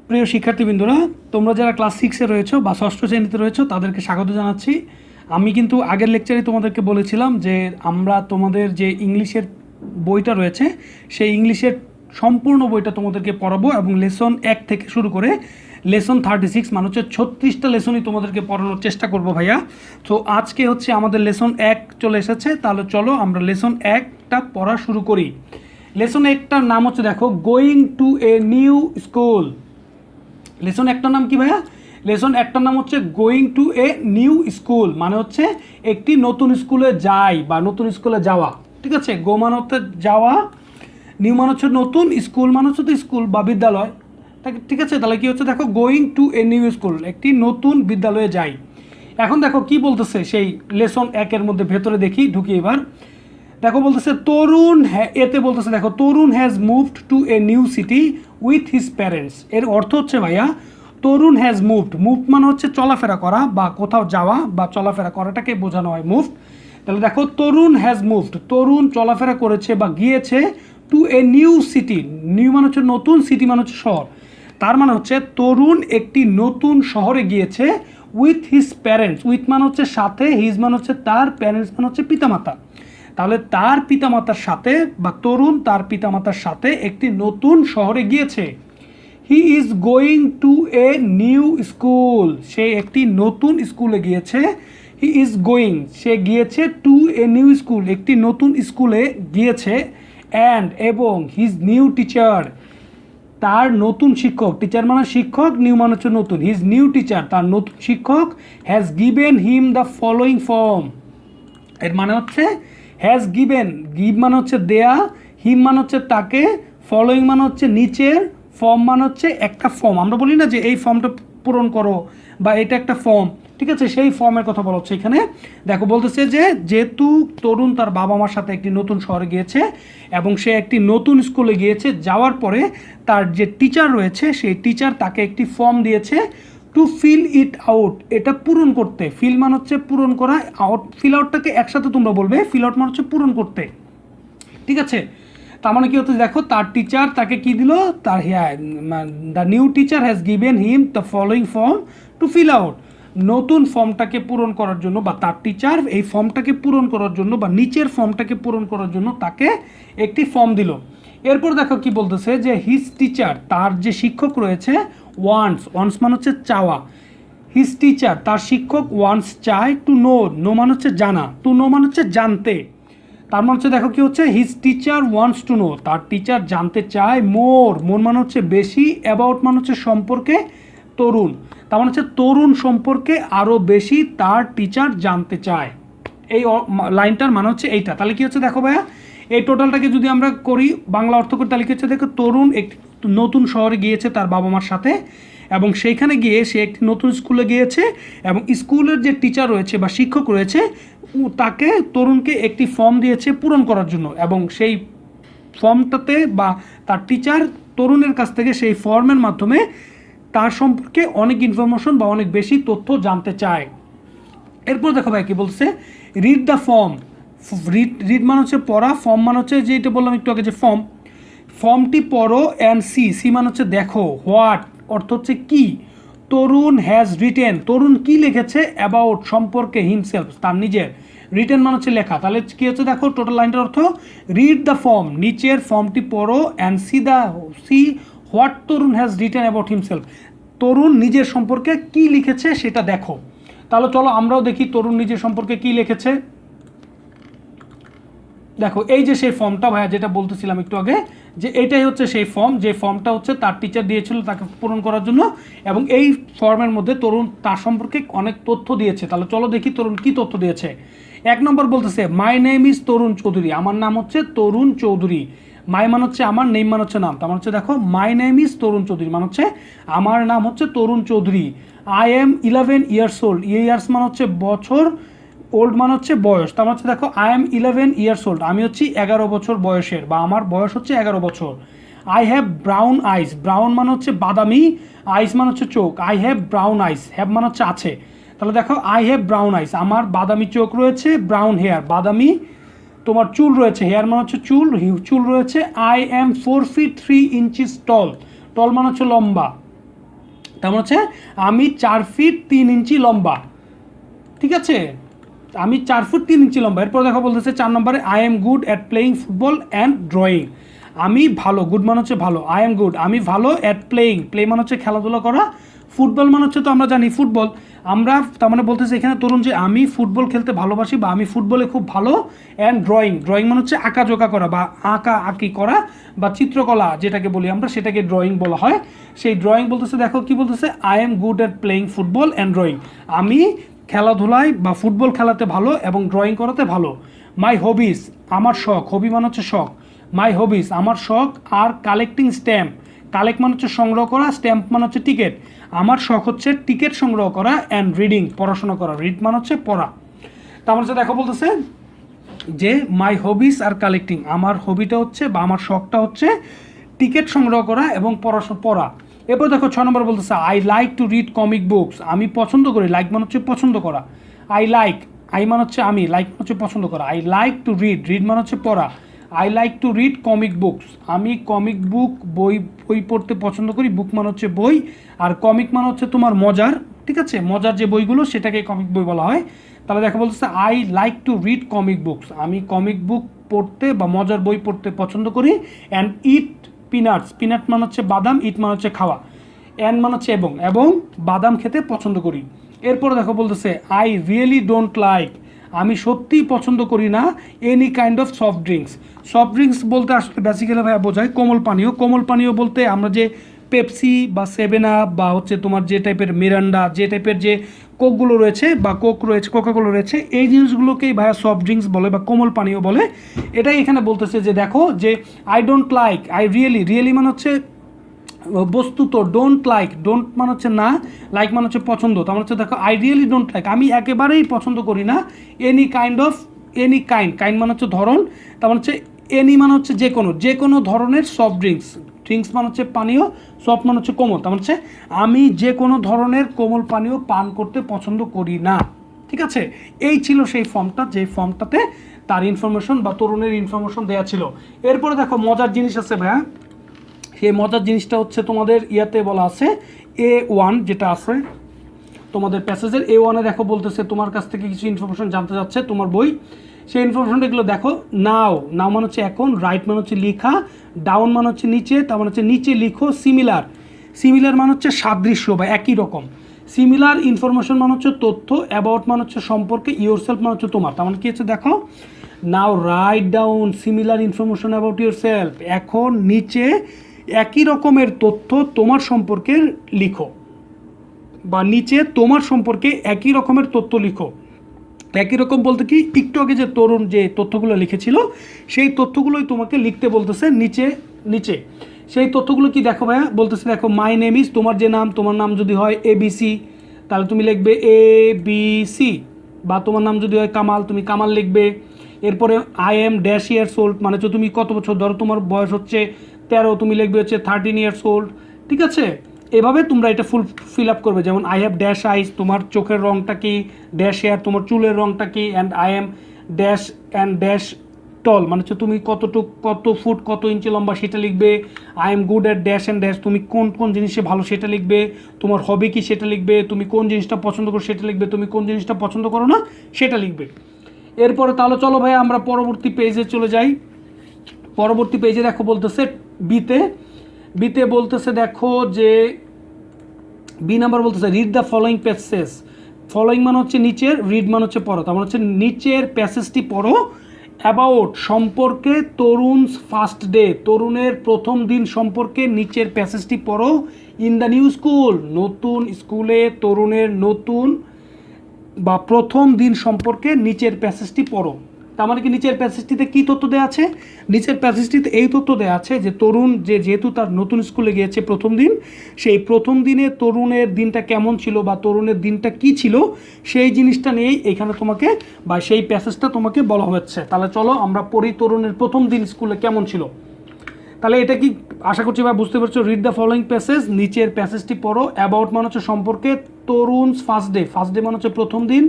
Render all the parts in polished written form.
প্রিয় শিক্ষার্থীবৃন্দরা, তোমরা যারা ক্লাস 6-এ রয়েছো বা ষষ্ঠ শ্রেণীতে রয়েছো তাদেরকে স্বাগত জানাচ্ছি। আমি কিন্তু আগের লেকচারে তোমাদেরকে বলেছিলাম যে আমরা তোমাদের যে ইংলিশের বইটা রয়েছে সেই ইংলিশের সম্পূর্ণ বইটা তোমাদেরকে পড়াবো এবং লেসন 1 থেকে শুরু করে লেসন 36 মানে হচ্ছে 36টা লেসনই তোমাদেরকে পড়ানোর চেষ্টা করব ভাইয়া। তো আজকে হচ্ছে আমাদের লেসন 1 চলে এসেছে, তাহলে চলো আমরা লেসন 1টা পড়া শুরু করি। লেসন 1টার নাম হচ্ছে দেখো, going to a new school. Lesson একটার নাম কি ভাইয়া? লেসন একটার নাম হচ্ছে going to a new school, মানে হচ্ছে একটি নতুন স্কুলে যাই বা নতুন স্কুলে যাওয়া। ঠিক আছে, গো মানে হচ্ছে যাওয়া, নিউ মানে হচ্ছে নতুন, স্কুল মানে হচ্ছে তো স্কুল বা বিদ্যালয়। ঠিক আছে, তাহলে কি হচ্ছে দেখো, going to a new school, একটি নতুন বিদ্যালয়ে যাই। এখন দেখো কি বলতেছে সেই লেসন 1-এর মধ্যে, ভেতরে দেখি ঢুকি এবার। দেখো বলতেছে তরুণ, এতে বলতেছে দেখো, Tarun has moved to a new city with his parents. এর অর্থ হচ্ছে ভাইয়া, তরুণ হ্যাজ মুভড, মুভ মানে হচ্ছে চলাফেরা করা বা কোথাও যাওয়া বা চলাফেরা করাটাকে বোঝানো হয় মুভড। তাহলে দেখো তরুণ হ্যাজ মুভড, তরুণ চলাফেরা করেছে বা গিয়েছে to a new city, new মানে হচ্ছে নতুন, সিটি মানে হচ্ছে শহর। তার মানে হচ্ছে তরুণ একটি নতুন শহরে গিয়েছে উইথ হিজ প্যারেন্টস, উইথ মানে হচ্ছে সাথে, হিজ মানে হচ্ছে তার, প্যারেন্টস মানে হচ্ছে পিতামাতা। তাহলে তার পিতামাতার সাথে বা তরুণ তার পিতামাতার সাথে একটি নতুন শহরে গিয়েছে। He is going to a new school, সে একটি নতুন স্কুলে গিয়েছে। হি ইজ গোয়িং, সে গিয়েছে টু এ নিউ স্কুল, একটি নতুন স্কুলে গিয়েছে। অ্যান্ড এবং হিজ নিউ টিচার, তার নতুন শিক্ষক, টিচার মানে শিক্ষক, নিউ মানে হচ্ছে নতুন, হিজ নিউ টিচার, তার নতুন শিক্ষক, has given him the following form. এর মানে হচ্ছে হ্যাজ গিভেন, গিভ মানে হচ্ছে দেয়া, হিম মানে হচ্ছে তাকে, ফলোয়িং মানে হচ্ছে নিচের, ফর্ম মানে হচ্ছে একটা ফর্ম। আমরা বলি না যে এই ফর্মটা পূরণ করো বা এটা একটা ফর্ম, ঠিক আছে, সেই ফর্মের কথা বলা হচ্ছে এখানে। দেখো বলতেছে যে যেহেতু তরুণ তার বাবা মার সাথে একটি নতুন শহরে গিয়েছে এবং সে একটি নতুন স্কুলে গিয়েছে, যাওয়ার পরে তার যে টিচার রয়েছে সেই টিচার তাকে একটি ফর্ম দিয়েছে টু ফিল ইট আউট, এটা পূরণ করতে। ফিল মানে হচ্ছে পূরণ করা, আউট, ফিল আউটটাকে একসাথে তোমরা বলবে, ফিল আউট মানে হচ্ছে পূরণ করতে। ঠিক আছে, তার মানে কি হচ্ছে দেখো, তার টিচার তাকে কি দিল, তার the new teacher has given him the following form to fill out, নতুন ফর্মটাকে পূরণ করার জন্য, বা তার টিচার এই ফর্মটাকে পূরণ করার জন্য বা নিচের ফর্মটাকে পূরণ করার জন্য তাকে একটি ফর্ম দিল। এরপর দেখো কি বলতেছে যে হিজ টিচার, তার যে শিক্ষক রয়েছে, ওয়ান্স, ওয়ান্স মানে হচ্ছে চাওয়া, হিজ টিচার তার শিক্ষক, ওয়ান্স চায়, টু নো, নো মানে হচ্ছে জানা, টু নো মানে হচ্ছে জানতে। তার মানে হচ্ছে দেখো কি হচ্ছে, his teacher wants to know, তার টিচার জানতে চায়, মোর, মোর মানে হচ্ছে বেশি, অ্যাবাউট মানে হচ্ছে সম্পর্কে, তরুণ, তার মানে হচ্ছে তরুণ সম্পর্কে আরও বেশি তার টিচার জানতে চায়। এই লাইনটার মানে হচ্ছে এইটা। তাহলে কি হচ্ছে দেখো ভাইয়া, এই টোটালটাকে যদি আমরা করি বাংলা অর্থ করি, তাহলে কি হচ্ছে দেখো, তরুণ একটি নতুন শহরে গিয়েছে তার বাবা মার সাথে এবং সেইখানে গিয়ে সে একটি নতুন স্কুলে গিয়েছে এবং স্কুলের যে টিচার রয়েছে বা শিক্ষক রয়েছে তাকে, তরুণকে একটি ফর্ম দিয়েছে পূরণ করার জন্য, এবং সেই ফর্মটাতে বা তার টিচার তরুণের কাছ থেকে সেই ফর্মের মাধ্যমে তার সম্পর্কে অনেক ইনফরমেশন বা অনেক বেশি তথ্য জানতে চায়। এরপর দেখো ভাই কি বলছে, read the form. Read, read মানে হচ্ছে পড়া, ফর্ম মানে হচ্ছে যে এটা বললাম একটু আগে যে ফর্ম, ফর্মটি পড়ো, অ্যান্ড সি, সি মানে হচ্ছে দেখো, হোয়াট অর্থ হচ্ছে কি, তরুণ হ্যাজ রিটেন, তরুণ কি লিখেছে, অ্যাবাউট সম্পর্কে, হিমসেলফ তার নিজের, রিটেন মানে হচ্ছে লেখা। তাহলে কি হচ্ছে দেখো, টোটাল লাইনটার অর্থ, রিড দ্য ফর্ম, নিচের ফর্মটি পড়ো, and see what Tarun has written about himself, Tarun নিজের সম্পর্কে কি লিখেছে সেটা দেখো। তাহলে চলো আমরাও দেখি তরুণ নিজের সম্পর্কে কি লিখেছে। দেখো এই যে সেই ফর্মটা ভাইয়া যেটা বলতেছিলাম একটু আগে, যে এটাই হচ্ছে সেই ফর্ম, যে ফর্মটা হচ্ছে তার টিচার দিয়েছিল তাকে পূরণ করার জন্য, এবং এই ফর্মের মধ্যে তরুণ তার সম্পর্কে অনেক তথ্য দিয়েছে। তাহলে চলো দেখি তরুণ কি তথ্য দিয়েছে। 1 নম্বর বলতেছে, মাই নেম ইজ তরুণ চৌধুরী, আমার নাম হচ্ছে তরুণ চৌধুরী। মাই মানে হচ্ছে আমার, নেম মানে হচ্ছে নাম, তার মানে হচ্ছে দেখো, my name is Tarun Chowdhury মানে হচ্ছে আমার নাম হচ্ছে Tarun Chowdhury. I am 11 years old, years মানে হচ্ছে বছর, ওল্ড মানে হচ্ছে বয়স, তার মানে হচ্ছে দেখো, আই এম 11 ইয়ার্স ওল্ড, আমি হচ্ছি 11 বছর বয়সের বা আমার বয়স হচ্ছে 11 বছর। I have brown eyes, brown মানে হচ্ছে বাদামি, আইস মানে হচ্ছে চোখ, I have brown eyes, have মানে হচ্ছে আছে। তাহলে দেখো, আই হ্যাভ ব্রাউন আইস, আমার বাদামি চোখ রয়েছে, ব্রাউন হেয়ার বাদামি, তোমার চুল রয়েছে, হেয়ার মানে হচ্ছে চুল, চুল রয়েছে। আই এম 4 feet 3 inches টল, টল মানে হচ্ছে লম্বা, তেমন হচ্ছে আমি 4 ফিট 3 ইঞ্চি লম্বা, ঠিক আছে, আমি 4 ফুট 3 ইঞ্চি লম্বা। এরপর দেখো বলতেছে 4 নম্বরে I am good at playing football and drawing. আমি ভালো, গুড মানে হচ্ছে ভালো, আই এম গুড আমি ভালো, অ্যাট প্লেয়িং প্লে মানে হচ্ছে খেলাধুলা করা, ফুটবল মানে হচ্ছে তো আমরা জানি ফুটবল, আমরা তার মানে বলতেছে এখানে তরুণ যে আমি ফুটবল খেলতে ভালোবাসি বা আমি ফুটবলে খুব ভালো, অ্যান্ড ড্রয়িং ড্রয়িং মানে হচ্ছে আঁকাজোকা করা বা আঁকা আঁকি করা বা চিত্রকলা যেটাকে বলি আমরা সেটাকে ড্রয়িং বলা হয়। সেই ড্রয়িং বলতেছে, দেখো কি বলতেছে, I am good at playing football and drawing, আমি খেলাধুলায় বা ফুটবল খেলাতে ভালো এবং ড্রয়িং করাতে ভালো। মাই হবিস আমার শখ, হবি মানে হচ্ছে শখ, মাই হবিস আমার শখ আর কালেক্টিং স্ট্যাম্প, কালেক্ট মানে হচ্ছে সংগ্রহ করা, স্ট্যাম্প মানে হচ্ছে টিকিট, আমার শখ হচ্ছে টিকিট সংগ্রহ করা, অ্যান্ড রিডিং পড়াশোনা করা, রিড মানে হচ্ছে পড়া। তার হচ্ছে দেখো বলতেছে যে মাই হবিস আর কালেক্টিং, আমার হবিটা হচ্ছে বা আমার শখটা হচ্ছে টিকিট সংগ্রহ করা এবং পড়া। এরপর দেখো 6 নম্বর বলতেছে I like to read comic books, আমি পছন্দ করি, লাইক মানে হচ্ছে পছন্দ করা, আই লাইক, আই মানে হচ্ছে আমি, লাইক মানে হচ্ছে পছন্দ করা, I like to read, read মানে হচ্ছে পড়া, I like to read comic books, আমি কমিক বুক বই বই পড়তে পছন্দ করি, বুক মানে হচ্ছে বই, আর কমিক মানে হচ্ছে তোমার মজার, ঠিক আছে, মজার যে বইগুলো সেটাকে কমিক বই বলা হয়। তাহলে দেখা বলতেছে I like to read comic books, আমি কমিক বুক পড়তে বা মজার বই পড়তে পছন্দ করি, অ্যান্ড ইট পিনাটস, পিনাট মানে হচ্ছে বাদাম, ইট মানে হচ্ছে খাওয়া, অ্যান্ড মানে হচ্ছে এবং, এবং বাদাম খেতে পছন্দ করি। এরপর দেখো বলতেছে আই রিয়েলি ডোন্ট লাইক, আমি সত্যিই পছন্দ করি না, any kind of soft drinks, soft drinks বলতে আসলে বেসিক্যালি ভাইয়া বোঝায় কোমল পানীয়, কোমল পানীয় বলতে আমরা যে পেপসি বা 7 আপ বা হচ্ছে তোমার যে টাইপের মিরান্ডা, যে টাইপের যে কোকগুলো রয়েছে বা কোক রয়েছে, কোকাকোলা রয়েছে, এই জিনিসগুলোকেই ভাইয়া সফট ড্রিঙ্কস বলে বা কোমল পানীয় বলে। এটাই এখানে বলতেছে যে দেখো যে I don't like, I really, really মানে হচ্ছে বস্তুত, ডোন্ট লাইক, ডোন্ট মানে হচ্ছে না, লাইক মানে হচ্ছে পছন্দ, তার মানে হচ্ছে দেখো আই রিয়েলি ডোন্ট লাইক, আমি একেবারেই পছন্দ করি না, any kind of, any kind, kind মানে হচ্ছে ধরন, তার মানে হচ্ছে এনি মানে হচ্ছে যে কোনো ধরনের সফট ড্রিঙ্কস, ড্রিঙ্কস মানে হচ্ছে পানীয়, সফট মানে হচ্ছে কোমল, তার মানে হচ্ছে আমি যে কোনো ধরনের কোমল পানীয় পান করতে পছন্দ করি না, ঠিক আছে। এই ছিল সেই ফর্মটা, যে ফর্মটাতে তার ইনফরমেশন বা তরুণের ইনফরমেশন দেওয়া ছিল। এরপরে দেখো মজার জিনিস আছে ভাইয়া, সেই মজার জিনিসটা হচ্ছে তোমাদের ইয়াতে বলা আছে A1, যেটা আছে তোমাদের প্যাসেজের A1-এ দেখো বলতেছে তোমার কাছ থেকে কিছু ইনফরমেশন জানতে যাচ্ছে তোমার বই, সেই ইনফরমেশনগুলো দেখো। নাও, নাও মানে হচ্ছে এখন, রাইট মানে হচ্ছে লেখা, ডাউন মানে হচ্ছে নিচে, তার মানে হচ্ছে নিচে লিখো, সিমিলার, সিমিলার মানে হচ্ছে সাদৃশ্য বা একই রকম, সিমিলার ইনফরমেশন মানে হচ্ছে তথ্য, অ্যাবাউট মানে হচ্ছে সম্পর্কে, ইয়োর সেলফ মানে হচ্ছে তোমার, তার মানে কি হচ্ছে দেখো, now write down similar information about yourself, এখন নিচে একই রকমের তথ্য তোমার সম্পর্কে লিখো, বা নিচে তোমার সম্পর্কে একই রকমের তথ্য লিখো। একই রকম বলতে কি, একটু আগে যে তরুণ যে তথ্যগুলো লিখেছিল সেই তথ্যগুলোই তোমাকে লিখতে বলতেছে নিচে নিচে। সেই তথ্যগুলো কি দেখো ভাইয়া, বলতেছে দেখো মাই নেম ইজ, তোমার যে নাম, তোমার নাম যদি হয় ABC তাহলে তুমি লিখবে ABC, বা তোমার নাম যদি হয় কামাল তুমি কামাল লিখবে। এরপরে I am dash years old মানে হচ্ছে তুমি কত বছর, ধরো তোমার বয়স হচ্ছে 13, তুমি লিখবে হচ্ছে 13 ইয়ার্স ওল্ড, ঠিক আছে। এভাবে তোমরা এটা ফিল আপ করবে, যেমন আই হ্যাভ ড্যাশ আইস, তোমার চোখের রঙটা কি, ড্যাশ হেয়ার তোমার চুলের রঙটা কি, and I am dash and dash tall মানে হচ্ছে তুমি কত ফুট কত ইঞ্চি লম্বা সেটা লিখবে। I am good at dash and dash, তুমি কোন কোন জিনিসে ভালো সেটা লিখবে, তোমার হবি কি সেটা লিখবে, তুমি কোন জিনিসটা পছন্দ করো সেটা লিখবে, তুমি কোন জিনিসটা পছন্দ করো না সেটা লিখবে। এরপরে তাহলে চলো ভাই আমরা পরবর্তী পেজে চলে যাই। পরবর্তী পেজে দেখো বলতেছে বিতে, বিতে বলতেছে দেখো যে বি নাম্বার বলতেছে read the following passage, following মানে হচ্ছে নিচের, রিড মানে হচ্ছে পড়ো, তার মানে হচ্ছে নিচের প্যাসেজটি পড়ো, অ্যাবাউট সম্পর্কে, তরুণস ফার্স্ট ডে তরুণের প্রথম দিন সম্পর্কে নিচের প্যাসেজটি পড়ো, ইন দ্য নিউ স্কুল নতুন স্কুলে তরুণের নতুন বা প্রথম দিন সম্পর্কে নিচের প্যাসেজটি পড়ো। তার মানে কি নিচের প্যাসেজটিতে কী তথ্য দেওয়া আছে, নিচের প্যাসেজটিতে এই তথ্য দেওয়া আছে যে তরুণ যেহেতু তার নতুন স্কুলে গিয়েছে প্রথম দিন, সেই প্রথম দিনে তরুণের দিনটা কেমন ছিল বা তরুণের দিনটা কি ছিল সেই জিনিসটা নিয়েই এখানে তোমাকে বা সেই প্যাসেজটা তোমাকে বলা হচ্ছে। তাহলে চলো আমরা পড়ি তরুণের প্রথম দিন স্কুলে কেমন ছিল। তাহলে এটা কি আশা করছি ভাই বুঝতে পারছো, রিড দ্য ফলোয়িং প্যাসেজ, নিচের প্যাসেজটি পড়ো, অ্যাবাউট মানে হচ্ছে সম্পর্কে, Tarun's first day, first day মানে হচ্ছে প্রথম দিন,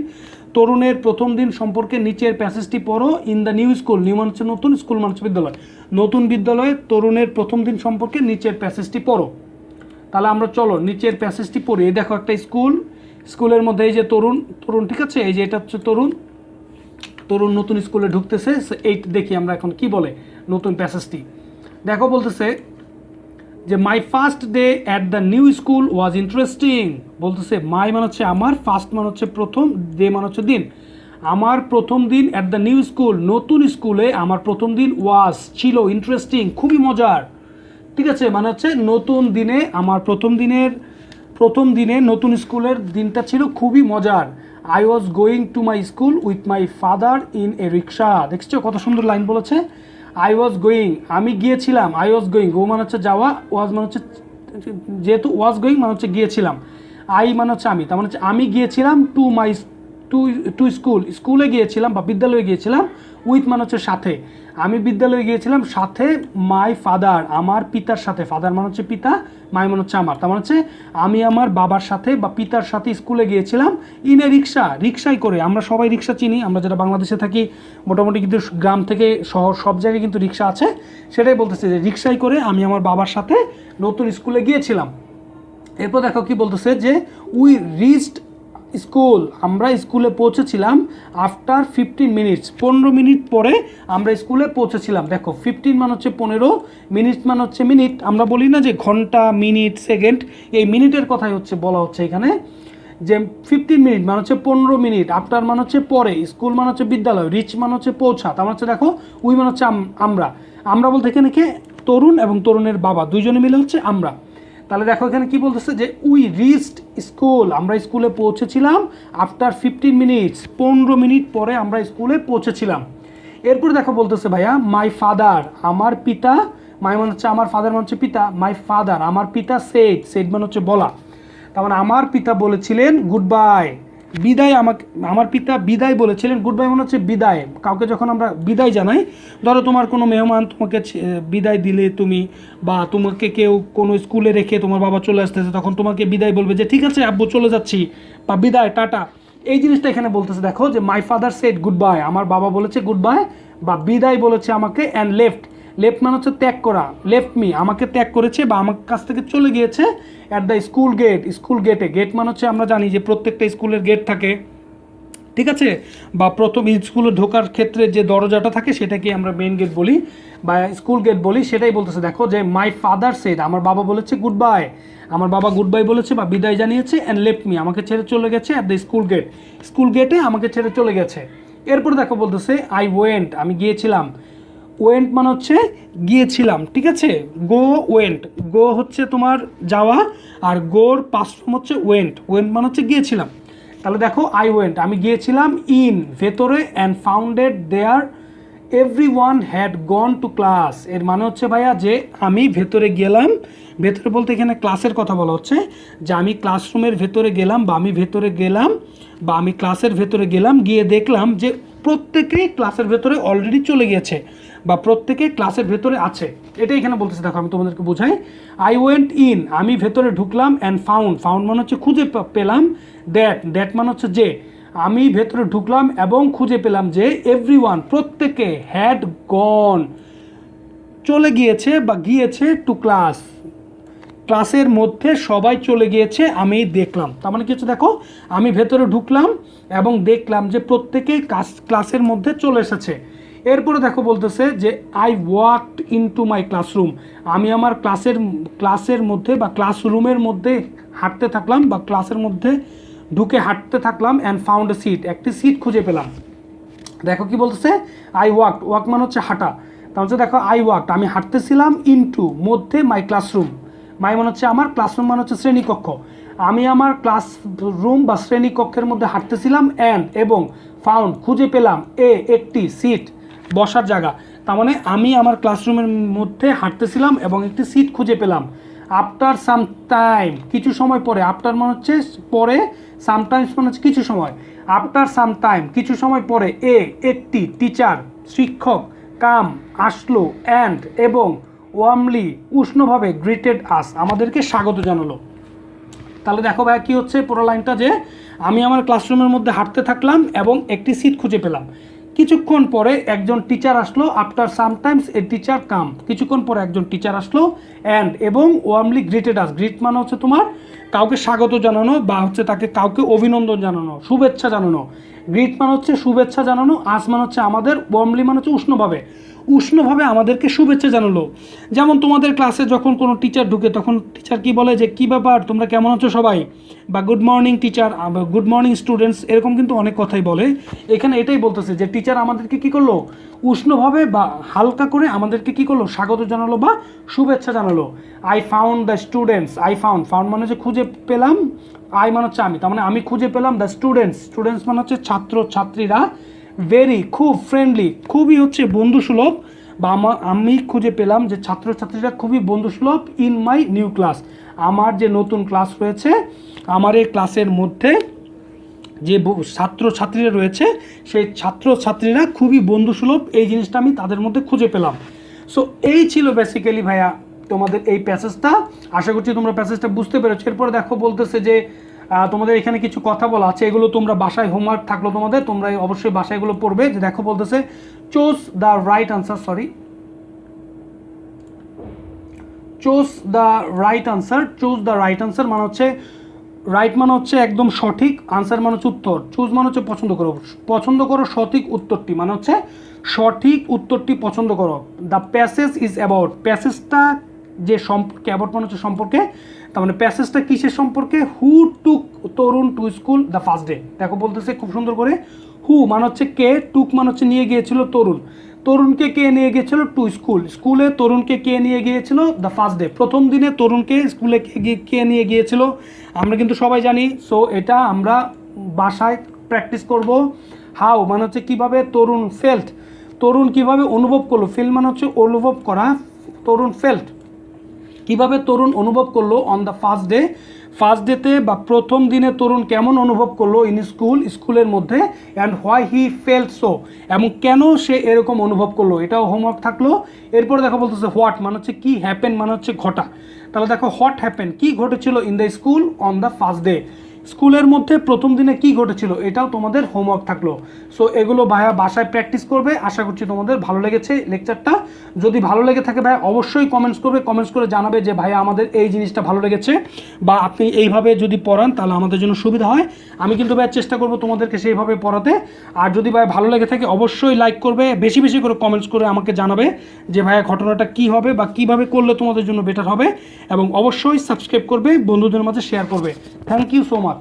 তরুণের প্রথম দিন সম্পর্কে নিচের প্যাসেজটি পড়ো, in the new school, new মানে হচ্ছে নতুন, স্কুল মানে হচ্ছে বিদ্যালয়, নতুন বিদ্যালয়ে তরুণের প্রথম দিন সম্পর্কে নিচের প্যাসেজটি পড়ো। তাহলে আমরা চলো নিচের প্যাসেজটি পড়ি। এই দেখো একটা স্কুল, স্কুলের মধ্যে এই যে তরুণ তরুণ, ঠিক আছে, এই যে এটা হচ্ছে তরুণ তরুণ নতুন স্কুলে ঢুকতেছে। এই দেখি আমরা এখন কি বলে নতুন প্যাসেজটি। দেখো বলতেছে যে my first day at the new school was interesting. বলতেছে মাই মানে হচ্ছে আমার, ফার্স্ট মানে হচ্ছে প্রথম, ডে মানে হচ্ছে দিন। আমার প্রথম দিন অ্যাট দ্য নিউ স্কুল, নতুন স্কুলে আমার প্রথম দিন ওয়াজ ছিল ইন্টারেস্টিং, খুবই মজার। ঠিক আছে, মানে হচ্ছে নতুন দিনে আমার প্রথম দিনে নতুন স্কুলের দিনটা ছিল খুবই মজার। I was going to my school with my father in a rickshaw. দেখছো কত সুন্দর লাইন বলেছে। আই ওয়াজ গোয়িং, আমি গিয়েছিলাম। আই ওয়াজ গোয়িং, গো মানে হচ্ছে যাওয়া, ওয়াজ মানে হচ্ছে যেহেতু ওয়াজ গোয়িং মানে হচ্ছে গিয়েছিলাম, আই মানে হচ্ছে আমি, তার মানে হচ্ছে আমি গিয়েছিলাম টু মাই টু স্কুলে গিয়েছিলাম বা বিদ্যালয়ে গিয়েছিলাম, উইথ মানে হচ্ছে সাথে, আমি বিদ্যালয়ে গিয়েছিলাম সাথে, মাই ফাদার আমার পিতার সাথে, ফাদার মানে হচ্ছে পিতা, মাই মানে হচ্ছে আমার, তার মানে হচ্ছে আমি আমার বাবার সাথে বা পিতার সাথে স্কুলে গিয়েছিলাম ইন এ রিক্সা, রিক্সায় করে। আমরা সবাই রিক্সা চিনি, আমরা যারা বাংলাদেশে থাকি মোটামুটি, কিন্তু গ্রাম থেকে শহর সব জায়গায় কিন্তু রিক্সা আছে। সেটাই বলতেছে যে রিক্সায় করে আমি আমার বাবার সাথে নতুন স্কুলে গিয়েছিলাম। এরপর দেখো কি বলতেছে যে উই রিচড স্কুল, আমরা স্কুলে পৌঁছেছিলাম আফটার 15 মিনিটস, 15 মিনিট পরে আমরা স্কুলে পৌঁছেছিলাম। দেখো 15 মানে হচ্ছে 15, মিনিট মানে হচ্ছে মিনিট, আমরা বলি না যে ঘন্টা, মিনিট, সেকেন্ড, এই মিনিটের কথাই হচ্ছে বলা হচ্ছে এখানে, যে 15 মিনিট মানে হচ্ছে 15 মিনিট, আফটার মানে হচ্ছে পরে, স্কুল মানে হচ্ছে বিদ্যালয়, রিচ মানে হচ্ছে পৌঁছা, তার মানে হচ্ছে দেখো উই মানে হচ্ছে আমরা, আমরা বলতে এখানে কে, তরুণ এবং তরুণের বাবা দুইজনে মিলে হচ্ছে আমরা। তাহলে দেখো এখানে কি বলতেছে যে উই রিচড স্কুল, আমরা স্কুলে পৌঁছেছিলাম আফটার 15 মিনিটস, 15 মিনিট পরে আমরা স্কুলে পৌঁছেছিলাম। এরপর দেখো বলতেছে ভাইয়া মাই ফাদার আমার পিতা, মাই মানে হচ্ছে আমার, ফাদার মানে হচ্ছে পিতা, মাই ফাদার আমার পিতা, সেড মানে হচ্ছে বলা, তার মানে আমার পিতা বলেছিলেন গুড বাই, বিদায়, আমাকে আমার পিতা বিদায় বলেছিলেন। গুড বাই মানে হচ্ছে বিদায়, কাউকে যখন আমরা বিদায় জানাই, ধরো তোমার কোনো মেহমান তোমাকে বিদায় দিলে তুমি, বা তোমাকে কেউ কোনো স্কুলে রেখে তোমার বাবা চলে আসতেছে, তখন তোমাকে বিদায় বলবে যে ঠিক আছে আব্বু চলে যাচ্ছি, বা বিদায়, টাটা, এই জিনিসটা এখানে বলতেছে। দেখো যে my father said good bye, আমার বাবা বলেছে গুড বাই বা বিদায় বলেছে আমাকে, অ্যান্ড লেফট, লেফট মানে হচ্ছে ত্যাগ করা, লেফট মি আমাকে ত্যাগ করেছে বা আমার কাছ থেকে চলে গিয়েছে, at the school gate, school গেটে, গেট মানে হচ্ছে আমরা জানি যে প্রত্যেকটা স্কুলের গেট থাকে, ঠিক আছে, বা প্রথম স্কুলে ঢোকার ক্ষেত্রে যে দরজাটা থাকে সেটাকে আমরা মেন গেট বলি বা স্কুল গেট বলি, সেটাই বলতেছে। দেখো যে মাই ফাদার সেড আমার বাবা বলেছে গুড বাই, আমার বাবা গুড বাই বলেছে বা বিদায় জানিয়েছে, অ্যান্ড লেফট মি আমাকে ছেড়ে চলে গেছে, at the school gate, school গেটে আমাকে ছেড়ে চলে গেছে। এরপর দেখো বলতেছে আই ওয়েন্ট আমি গিয়েছিলাম, ওয়েন্ট মানে হচ্ছে গিয়েছিলাম, ঠিক আছে, গো ওয়েন্ট, গো হচ্ছে তোমার যাওয়া, আর গোর পাস্ট ফর্ম হচ্ছে ওয়েন্ট, ওয়েন্ট মানে হচ্ছে গিয়েছিলাম। তাহলে দেখো আই ওয়েন্ট আমি গিয়েছিলাম, ইন ভেতরে, and founded there everyone had gone to class, এর মানে হচ্ছে ভাইয়া যে আমি ভেতরে গেলাম, ভেতরে বলতে এখানে ক্লাসের কথা বলা হচ্ছে, যে আমি ক্লাসরুমের ভেতরে গেলাম বা আমি ভেতরে গেলাম বা আমি ক্লাসের ভেতরে গেলাম, গিয়ে দেখলাম যে প্রত্যেকেই ক্লাসের ভেতরে অলরেডি চলে গিয়েছে বা প্রত্যেকে ক্লাসের ভেতরে আছে, এটাই এখানে বলতেছে। দেখো আমি তোমাদেরকে বোঝাই, আই ওয়েন্ট ইন আমি ভেতরে ঢুকলাম, অ্যান্ড ফাউন্ড মানে হচ্ছে খুঁজে পেলাম, দ্যাট মানে হচ্ছে যে, আমি ভেতরে ঢুকলাম এবং খুঁজে পেলাম যে এভরিওয়ান প্রত্যেকে, হ্যাড গন চলে গিয়েছে বা গিয়েছে, টু ক্লাস ক্লাসের মধ্যে সবাই চলে গিয়েছে আমি দেখলাম, তার মানে কি হচ্ছে দেখো আমি ভেতরে ঢুকলাম এবং দেখলাম যে প্রত্যেকে ক্লাসের মধ্যে চলে এসেছে। এরপরে দেখো বলতেছে যে I walked into my classroom আমি আমার ক্লাসের মধ্যে বা ক্লাসরুমের মধ্যে হাঁটতে থাকলাম বা ক্লাসের মধ্যে ঢুকে হাঁটতে থাকলাম, অ্যান্ড ফাউন্ড এ সিট একটি সিট খুঁজে পেলাম। দেখো কি বলতেছে আই ওয়াক মানে হচ্ছে হাঁটা, তার হচ্ছে দেখো আই ওয়াকড আমি হাঁটতেছিলাম, ইনটু মধ্যে, মাই ক্লাসরুম মাই মানে হচ্ছে আমার, ক্লাসরুম মানে হচ্ছে শ্রেণীকক্ষ, আমি আমার ক্লাসরুম বা শ্রেণীকক্ষের মধ্যে হাঁটতেছিলাম, অ্যান্ড এবং ফাউন্ড খুঁজে পেলাম, একটি সিট বসার জায়গা, তার মানে আমি আমার ক্লাসরুমের মধ্যে হাঁটতেছিলাম এবং একটি সিট খুঁজে পেলাম। আফটার সাম টাইম কিছু সময় পরে, আফটার মানে হচ্ছে পরে, সামটাইমস মানে হচ্ছে কিছু সময়, আফটার সাম টাইম কিছু সময় পরে, একটি টিচার শিক্ষক কাম আসলো, অ্যান্ড এবং ওয়ার্মলি উষ্ণভাবে গ্রিটেড আস আমাদেরকে স্বাগত জানালো। তাহলে দেখো ভাই কী হচ্ছে পুরো লাইনটা, যে আমি আমার ক্লাসরুমের মধ্যে হাঁটতে থাকলাম এবং একটি সিট খুঁজে পেলাম, কিছুক্ষণ পরে একজন টিচার আসলো, আফটার সামটাইমস এ টিচার কাম, কিছুক্ষণ পরে একজন টিচার আসলো অ্যান্ড এবং ওয়ার্মলি গ্রিটেড আস। গ্রিট মানে হচ্ছে তোমার কাউকে স্বাগত জানানো বা হচ্ছে তাকে কাউকে অভিনন্দন জানানো, শুভেচ্ছা জানানো। গ্রিট মানে হচ্ছে শুভেচ্ছা জানানো, আস মানে হচ্ছে আমাদের, ওয়ার্মলি মানে হচ্ছে উষ্ণভাবে, উষ্ণভাবে আমাদেরকে শুভেচ্ছা জানালো। যেমন তোমাদের ক্লাসে যখন কোনো টিচার ঢুকে তখন টিচার কি বলে যে কী ব্যাপার, তোমরা কেমন আছো সবাই, বা good morning teacher, good morning students, এরকম কিন্তু অনেক কথাই বলে। এখানে এটাই বলতেছে যে টিচার আমাদেরকে কী করলো, উষ্ণভাবে বা হালকা করে আমাদেরকে কী করলো, স্বাগত জানালো বা শুভেচ্ছা জানালো। I found the students, I found, found মানে হচ্ছে খুঁজে পেলাম, আই মানে হচ্ছে আমি, তার মানে আমি খুঁজে পেলাম, দ্য স্টুডেন্টস, স্টুডেন্টস মানে হচ্ছে ছাত্র ছাত্রীরা, ভেরি খুব ফ্রেন্ডলি, খুবই হচ্ছে বন্ধুসুলভ, বা আমি খুঁজে পেলাম যে ছাত্রছাত্রীরা খুবই বন্ধুসুলভ, ইন মাই নিউ ক্লাস, আমার যে নতুন ক্লাস রয়েছে, আমার এই ক্লাসের মধ্যে যে ছাত্রছাত্রীরা রয়েছে সেই ছাত্রছাত্রীরা খুবই বন্ধুসুলভ, এই জিনিসটা আমি তাদের মধ্যে খুঁজে পেলাম। সো এই ছিল বেসিক্যালি ভাইয়া তোমাদের এই প্যাসেজটা। আশা করছি তোমরা প্যাসেজটা বুঝতে পেরেছো। এরপরে দেখো বলতেছে যে তোমাদের এখানে কিছু কথা বলা আছে, এগুলো তোমরা বাসায় হোমওয়ার্ক থাকলো তোমাদের, তোমরা অবশ্যই বাসায় এগুলো পড়বে। যে দেখো বলতেছে choose the right answer, choose the right answer, choose the right answer মানে হচ্ছে রাইট মানে হচ্ছে একদম সঠিক, আনসার মানে হচ্ছে উত্তর, চুজ মানে হচ্ছে পছন্দ করো, পছন্দ করো সঠিক উত্তরটি, মানে হচ্ছে সঠিক উত্তরটি পছন্দ করো। দ্য প্যাসেজ ইজ অ্যাবাউট, প্যাসেজটা যে সম্পর্কে, অ্যাবাউট মানে হচ্ছে সম্পর্কে, তার মানে প্যাসেজটা কিসের সম্পর্কে, who took Tarun to school the first day. দেখো বলতেছে খুব সুন্দর করে, হু মানে হচ্ছে কে, টুক মানে হচ্ছে নিয়ে গিয়েছিল তরুণ, তরুণকে কে নিয়ে গিয়েছিল টু স্কুল, স্কুলে তরুণকে কে নিয়ে গিয়েছিল দ্য ফার্স্ট ডে, প্রথম দিনে তরুণকে স্কুলে কে নিয়ে গিয়েছিল আমরা কিন্তু সবাই জানি। সো এটা আমরা বাসায় প্র্যাকটিস করব। হাউ মানে হচ্ছে কীভাবে, তরুণ ফেল্ট, তরুণ কীভাবে অনুভব করলো, ফিল মানে হচ্ছে অনুভব করা, তরুণ ফেল্ট কীভাবে তরুণ অনুভব করলো on the first day, first ডেতে বা প্রথম দিনে তরুণ কেমন অনুভব করলো ইন স্কুল, স্কুলের মধ্যে, and why he felt so, এবং কেন সে এরকম অনুভব করলো, এটাও হোমওয়ার্ক থাকলো। এরপরে দেখো বলতেছে হোয়াট মানে হচ্ছে কি, হ্যাপেন মানে হচ্ছে ঘটা, তাহলে দেখো হোয়াট হ্যাপেন কি ঘটেছিল in the school on the first day, স্কুলের মধ্যে প্রথম দিনে কি ঘটেছিল, এটাও তোমাদের হোমওয়ার্ক থাকলো। সো এগুলো ভাইয়া বাসায় প্র্যাকটিস করবে। আশা করছি তোমাদের ভালো লেগেছে লেকচারটা। যদি ভালো লেগে থাকে ভাইয়া অবশ্যই কমেন্টস করবে, কমেন্টস করে জানাবে যে ভাইয়া আমাদের এই জিনিসটা ভালো লেগেছে, বা আপনি এইভাবে যদি পড়ান তাহলে আমাদের জন্য সুবিধা হয়। আমি কিন্তু ভাইয়া চেষ্টা করবো তোমাদেরকে সেইভাবে পড়াতে। আর যদি ভাইয়া ভালো লেগে থাকে অবশ্যই লাইক করবে, বেশি বেশি করে কমেন্টস করে আমাকে জানাবে যে ভাইয়া ঘটনাটা কী হবে বা কীভাবে করলে তোমাদের জন্য বেটার হবে, এবং অবশ্যই সাবস্ক্রাইব করবে, বন্ধুদের মাঝে শেয়ার করবে। Thank you so much.